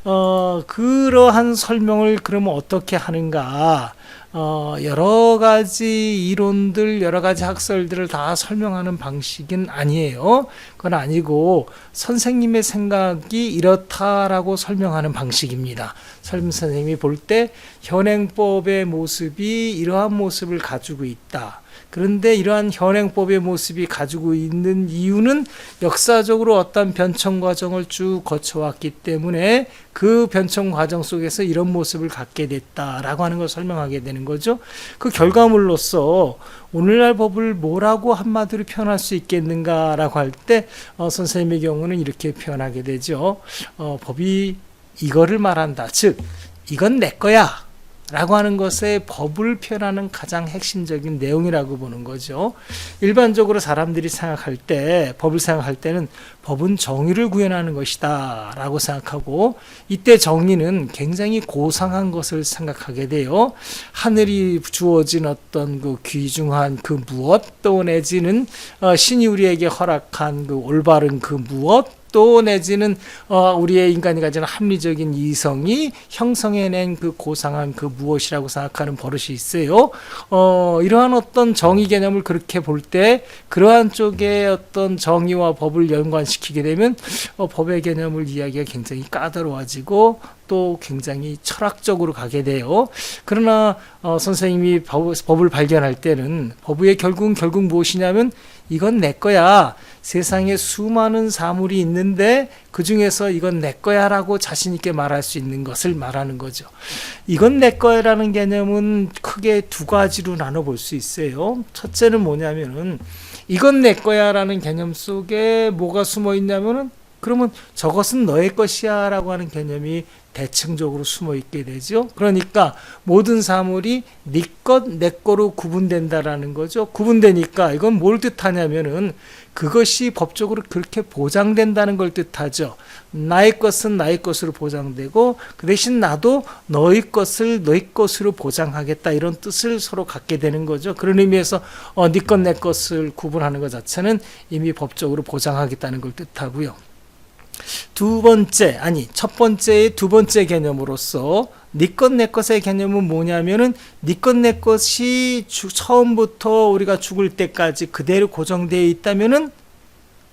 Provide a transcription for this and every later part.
그러한 설명을 그러면 어떻게 하는가? 여러 가지 이론들, 여러 가지 학설들을 다 설명하는 방식은 아니에요. 그건 아니고 선생님의 생각이 이렇다라고 설명하는 방식입니다. 선생님이 볼 때 현행법의 모습이 이러한 모습을 가지고 있다. 그런데 이러한 현행법의 모습이 가지고 있는 이유는 역사적으로 어떤 변천 과정을 쭉 거쳐왔기 때문에 그 변천 과정 속에서 이런 모습을 갖게 됐다라고 하는 걸 설명하게 되는 거죠. 그 결과물로서 오늘날 법을 뭐라고 한마디로 표현할 수 있겠는가라고 할 때 선생님의 경우는 이렇게 표현하게 되죠. 법이 이거를 말한다. 즉 이건 내 거야 라고 하는 것에 법을 표현하는 가장 핵심적인 내용이라고 보는 거죠. 일반적으로 사람들이 생각할 때, 법을 생각할 때는 법은 정의를 구현하는 것이다 라고 생각하고, 이때 정의는 굉장히 고상한 것을 생각하게 돼요. 하늘이 주어진 어떤 그 귀중한 그 무엇, 또 내지는 신이 우리에게 허락한 그 올바른 그 무엇, 또 내지는 우리의 인간이 가지는 합리적인 이성이 형성해낸 그 고상한 그 무엇이라고 생각하는 버릇이 있어요. 이러한 어떤 정의 개념을 그렇게 볼 때 그러한 쪽에 어떤 정의와 법을 연관시키게 되면 법의 개념을 이야기가 굉장히 까다로워지고 또 굉장히 철학적으로 가게 돼요. 그러나 선생님이 법을 발견할 때는 법의 결국 무엇이냐면 이건 내 거야. 세상에 수많은 사물이 있는데 그 중에서 이건 내 거야 라고 자신 있게 말할 수 있는 것을 말하는 거죠. 이건 내 거야라는 개념은 크게 두 가지로 나눠볼 수 있어요. 첫째는 뭐냐면은 이건 내 거야 라는 개념 속에 뭐가 숨어 있냐면은 그러면 저것은 너의 것이야 라고 하는 개념이 대칭적으로 숨어 있게 되죠. 그러니까 모든 사물이 네 것, 내 거로 구분된다라는 거죠. 구분되니까 이건 뭘 뜻하냐면은 그것이 법적으로 그렇게 보장된다는 걸 뜻하죠. 나의 것은 나의 것으로 보장되고 그 대신 나도 너의 것을 너의 것으로 보장하겠다 이런 뜻을 서로 갖게 되는 거죠. 그런 의미에서 네 것, 내 것을 구분하는 것 자체는 이미 법적으로 보장하겠다는 걸 뜻하고요. 첫 번째의 두 번째 개념으로서 네 것 내 것의 개념은 뭐냐면은 네 것 내 것이 처음부터 우리가 죽을 때까지 그대로 고정되어 있다면은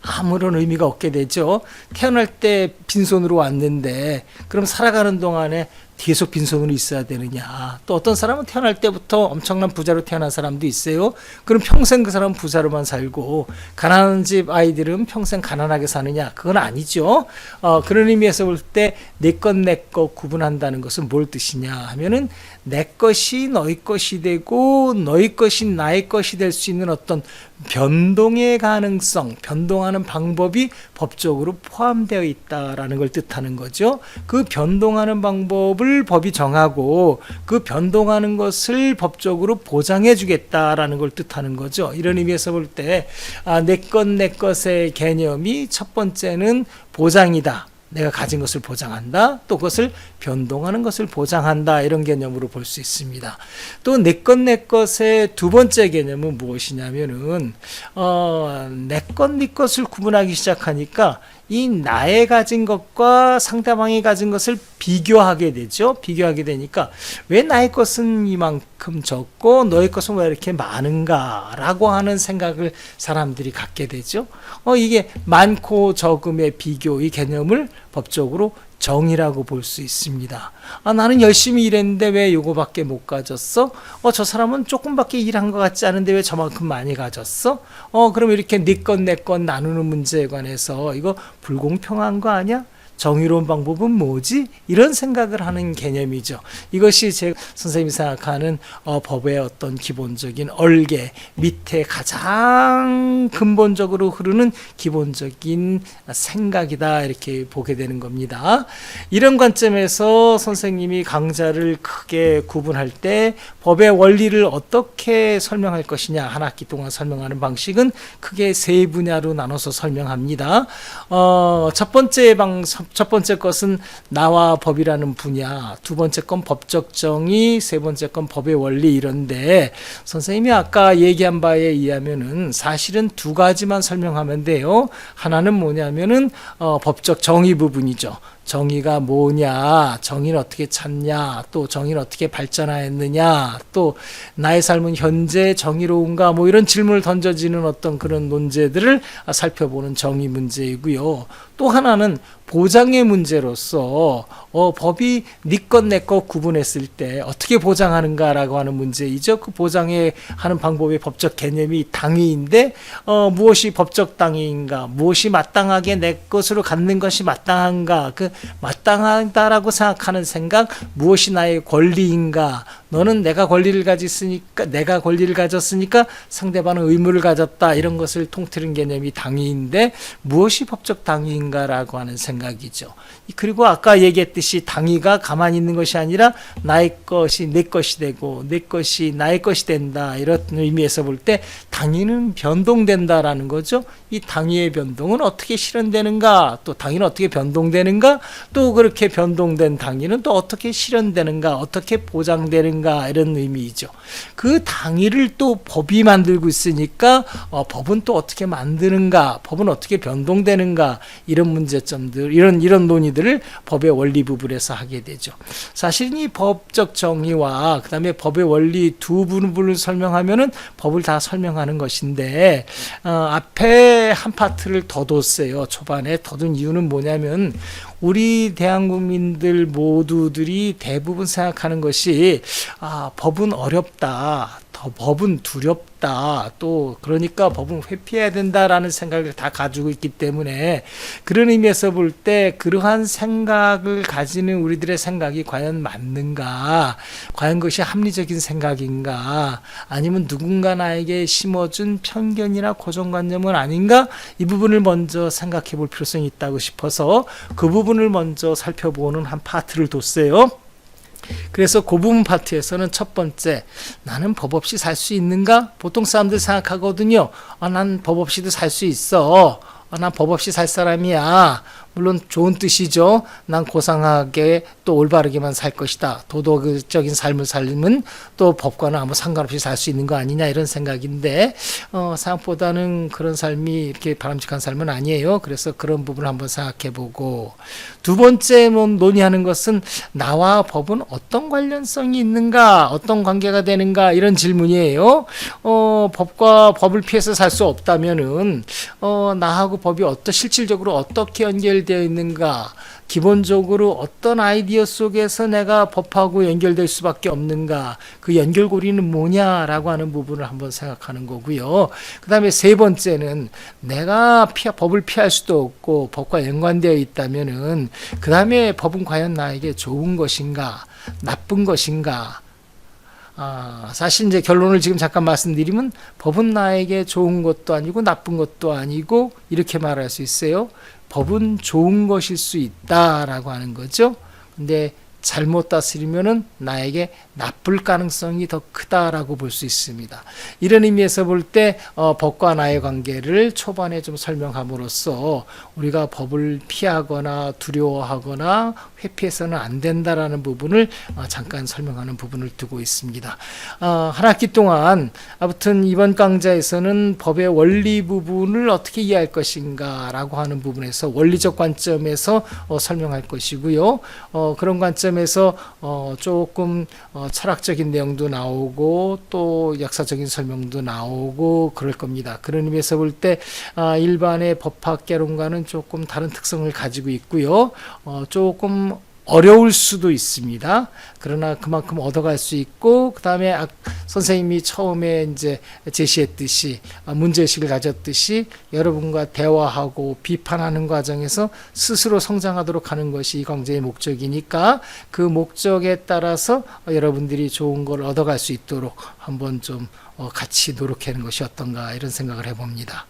아무런 의미가 없게 되죠. 태어날 때 빈손으로 왔는데 그럼 살아가는 동안에 계속 빈손으로 있어야 되느냐. 또 어떤 사람은 태어날 때부터 엄청난 부자로 태어난 사람도 있어요. 그럼 평생 그 사람은 부자로만 살고 가난한 집 아이들은 평생 가난하게 사느냐. 그건 아니죠. 그런 의미에서 볼 때 내 것 내 것 구분한다는 것은 뭘 뜻이냐 하면은 내 것이 너희 것이 되고 너희 것이 나의 것이 될 수 있는 어떤 변동의 가능성, 변동하는 방법이 법적으로 포함되어 있다라는 걸 뜻하는 거죠. 그 변동하는 방법을 법이 정하고 그 변동하는 것을 법적으로 보장해 주겠다라는 걸 뜻하는 거죠. 이런 의미에서 볼 때 내 것 내 것의 개념이 첫 번째는 보장이다. 내가 가진 것을 보장한다. 또 그것을 변동하는 것을 보장한다. 이런 개념으로 볼 수 있습니다. 또 내 것 내 것의 두 번째 개념은 무엇이냐면은 내 것 네 것을 구분하기 시작하니까 이 나의 가진 것과 상대방이 가진 것을 비교하게 되죠. 비교하게 되니까 왜 나의 것은 이만큼 적고 너의 것은 왜 이렇게 많은가 라고 하는 생각을 사람들이 갖게 되죠. 이게 많고 적음의 비교 이 개념을 법적으로 정의라고 볼 수 있습니다. 나는 열심히 일했는데 왜 요거밖에 못 가졌어? 저 사람은 조금밖에 일한 것 같지 않은데 왜 저만큼 많이 가졌어? 그럼 이렇게 네 것 내 것 나누는 문제에 관해서 이거 불공평한 거 아니야? 정의로운 방법은 뭐지? 이런 생각을 하는 개념이죠. 이것이 제 선생님이 생각하는 법의 어떤 기본적인 얼개 밑에 가장 근본적으로 흐르는 기본적인 생각이다 이렇게 보게 되는 겁니다. 이런 관점에서 선생님이 강좌를 크게 구분할 때 법의 원리를 어떻게 설명할 것이냐 한 학기 동안 설명하는 방식은 크게 세 분야로 나눠서 설명합니다. 첫 번째 것은 나와 법이라는 분야, 두 번째 건 법적 정의, 세 번째 건 법의 원리 이런데 선생님이 아까 얘기한 바에 의하면은 사실은 두 가지만 설명하면 돼요. 하나는 뭐냐면은 법적 정의 부분이죠. 정의가 뭐냐, 정의는 어떻게 찾냐, 또 정의는 어떻게 발전하였느냐, 또 나의 삶은 현재 정의로운가, 뭐 이런 질문을 던져지는 어떤 그런 논제들을 살펴보는 정의 문제이고요. 또 하나는 보장의 문제로서 법이 네 것 내 것 구분했을 때 어떻게 보장하는가라고 하는 문제이죠. 그 보장에 하는 방법의 법적 개념이 당위인데 무엇이 법적 당위인가, 무엇이 마땅하게 내 것으로 갖는 것이 마땅한가, 그 마땅하다라고 생각하는 생각, 무엇이 나의 권리인가, 너는 내가 권리를 가졌으니까 상대방은 의무를 가졌다, 이런 것을 통틀은 개념이 당위인데 무엇이 법적 당위인가라고 하는 생각이죠. 그리고 아까 얘기했듯이 당위가 가만히 있는 것이 아니라 나의 것이 내 것이 되고 내 것이 나의 것이 된다, 이런 의미에서 볼 때 당위는 변동된다라는 거죠. 이 당위의 변동은 어떻게 실현되는가, 또 당위는 어떻게 변동되는가, 또 그렇게 변동된 당위는 또 어떻게 실현되는가, 어떻게 보장되는가, 이런 의미이죠. 그 당위를 또 법이 만들고 있으니까 법은 또 어떻게 만드는가, 법은 어떻게 변동되는가, 이런 문제점들, 이런 논의들을 법의 원리 부분에서 하게 되죠. 사실 이 법적 정의와 그 다음에 법의 원리 두 부분을 설명하면은 법을 다 설명하는 것인데 앞에 한 파트를 더 뒀어요. 초반에 더 둔 이유는 뭐냐면 우리 대한국민들 모두들이 대부분 생각하는 것이 법은 어렵다, 법은 두렵다, 또 그러니까 법은 회피해야 된다라는 생각을 다 가지고 있기 때문에 그런 의미에서 볼 때 그러한 생각을 가지는 우리들의 생각이 과연 맞는가, 과연 그것이 합리적인 생각인가, 아니면 누군가 나에게 심어준 편견이나 고정관념은 아닌가, 이 부분을 먼저 생각해 볼 필요성이 있다고 싶어서 그 부분을 먼저 살펴보는 한 파트를 뒀어요. 그래서 그 부분 파트에서는 첫 번째, 나는 법 없이 살 수 있는가? 보통 사람들 생각하거든요. 난 법 없이도 살 수 있어. 난 법 없이 살 사람이야. 물론 좋은 뜻이죠. 난 고상하게 또 올바르게만 살 것이다. 도덕적인 삶을 살면 또 법과는 아무 상관없이 살 수 있는 거 아니냐, 이런 생각인데 생각보다는 그런 삶이 이렇게 바람직한 삶은 아니에요. 그래서 그런 부분을 한번 생각해보고, 두 번째 논의하는 것은 나와 법은 어떤 관련성이 있는가, 어떤 관계가 되는가, 이런 질문이에요. 법을 피해서 살 수 없다면은 나하고 법이 실질적으로 어떻게 연결되어 있는가, 기본적으로 어떤 아이디어 속에서 내가 법하고 연결될 수밖에 없는가, 그 연결고리는 뭐냐라고 하는 부분을 한번 생각하는 거고요. 그 다음에 세 번째는 내가 법을 피할 수도 없고 법과 연관되어 있다면은 그 다음에 법은 과연 나에게 좋은 것인가, 나쁜 것인가. 사실 이제 결론을 지금 잠깐 말씀드리면 법은 나에게 좋은 것도 아니고 나쁜 것도 아니고 이렇게 말할 수 있어요. 법은 좋은 것일 수 있다라고 하는 거죠. 근데 잘못 다스리면은 나에게 나쁠 가능성이 더 크다라고 볼 수 있습니다. 이런 의미에서 볼 때 법과 나의 관계를 초반에 좀 설명함으로써 우리가 법을 피하거나 두려워하거나 회피해서는 안 된다라는 부분을 잠깐 설명하는 부분을 두고 있습니다. 한 학기 동안 아무튼 이번 강좌에서는 법의 원리 부분을 어떻게 이해할 것인가라고 하는 부분에서 원리적 관점에서 설명할 것이고요. 그런 관점에서 조금 철학적인 내용도 나오고 또 역사적인 설명도 나오고 그럴 겁니다. 그런 의미에서 볼 때 일반의 법학개론과는 조금 다른 특성을 가지고 있고요. 조금 어려울 수도 있습니다. 그러나 그만큼 얻어갈 수 있고, 그 다음에 선생님이 처음에 이제 제시했듯이 문제의식을 가졌듯이 여러분과 대화하고 비판하는 과정에서 스스로 성장하도록 하는 것이 이 강좌의 목적이니까 그 목적에 따라서 여러분들이 좋은 걸 얻어갈 수 있도록 한번 좀 같이 노력하는 것이 어떤가, 이런 생각을 해봅니다.